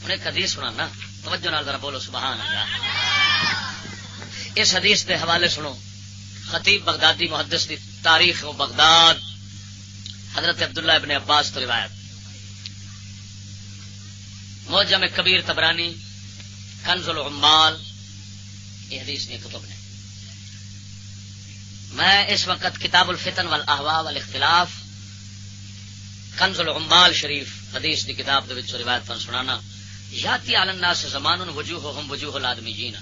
انہیں ایک حدیث سنانا، توجہ نال ذرا بولو سبحان اللہ. اس حدیث کے حوالے سنو. خطیب بغدادی محدث دی تاریخ و بغداد، حضرت عبداللہ ابن عباس تو روایت. معجم کبیر طبرانی، کنز العمال، یہ حدیث نے کتب نے. میں اس وقت کتاب الفتن والاحواء والاختلاف کنز العمال شریف حدیث دی کتاب دے وچ روایت پن سنانا. یاتی علی الناس زمان وجوہہم وجوہ الادمیین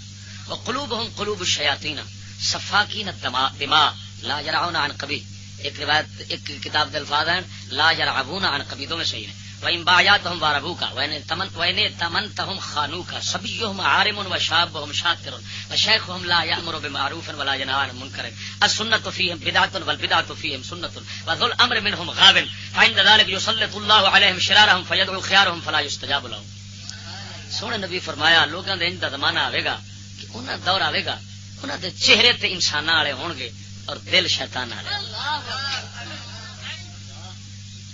وقلوبہم قلوب الشیاطین صفاکین الدماء لا یرعون عن قبیح. ایک روایت ایک کتاب دے الفاظ ہیں لا یرعون عن قبیح، دونوں صحیح ہیں. وَإِن بَايَعْتَهُمْ وَارَبُوكَ وَإِنِ ائْتَمَنْتَهُمْ خَانُوكَ سَبِيُّهُمْ عَارِمٌ وَشَابُّهُمْ شَاكِرٌ وَشَيْخُهُمْ لَا يَأْمُرُ بِمَعْرُوفٍ وَلَا يَنْهَى عَنِ مُنكَرٍ السُّنَّةُ فِيهِمْ بِدْعَةٌ وَالْبِدْعَةُ فِيهِمْ سُنَّةٌ وَذُو الْأَمْرِ مِنْهُمْ غَاوٍ فَعِندَ ذَلِكَ يُسَلِّطُ اللَّهُ عَلَيْهِمْ شِرَارَهُمْ فَيَدْعُو خِيَارَهُمْ فَلَا يُسْتَجَابُ لَهُمْ. سونے نبی فرمایا لوگاں دے انج دا زمانہ آوے گا کہ انہاں دور آوے گا انہاں دے چہرے تے انساناں والے ہون گے اور دل شیطان والے.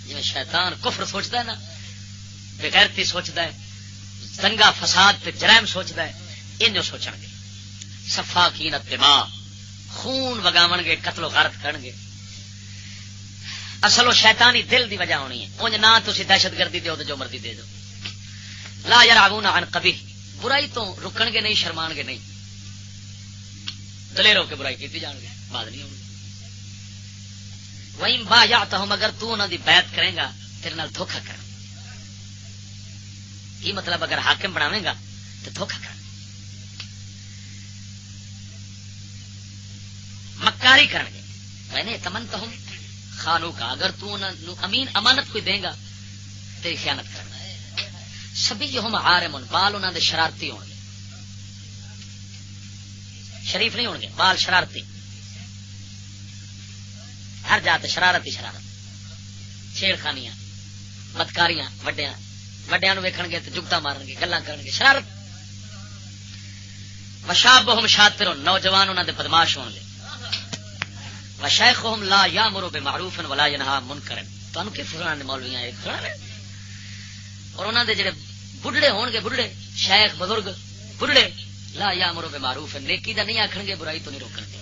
جویں شیطان کفر سوچدا ہے نا، بغیرتی سوچتا ہے، دنگا فساد تے جرائم سوچتا ہے، انجو سوچن گے. صفاکین الدماء، خون وگاون گے، قتل و غارت کرن گے. اصل و شیطانی دل دی وجہ ہونی ہے. اونج نہ تسی دہشت گردی دیو تے جو مرضی دے دو. لا یرعون عن قبیح، برائی تو رکن گے نہیں، شرمان گے نہیں، دلیر ہو کے برائی کیتی جان گے، بات نہیں ہونی. وَإِن بَايَعْتَهُمْ، اگر تو انہاں دی بیعت کرے گا تیرے نال دھوکھا کر. یہ مطلب اگر حاکم بناویں گا تو دھوکھا کر، مکاری کرنگے. میں نے تمنتہم خانو کا، اگر تو امین امانت کوئی دیں گا تیری خیانت کرنا. سبیہم عارمن، بال انہاں دے شرارتی ہون گے، شریف نہیں ہون گے، بال شرارتی، ہر جات شرارت ہی شرارت، چھیڑ خانیاں، بدکاریاں، وڈیاں نو ویکھن گے تے جگتا مارن گے، گلاں کرن گے، شرارت. وشابہم شاطر، نوجوان انہاں دے بدماش ہون گے. وشیخہم لا یامر بمعروف ولا ینہی عن منکر. تانوں کی فرمان دے مولویاں ایک فرمان ہے. اور انہاں دے جڑے بڈھڑے ہون گے، بڈھڑے شیخ بزرگ بڈھڑے، لا یامر بمعروف، نیکی دا نہیں آکھن گے، برائی تو نہیں روکن گے.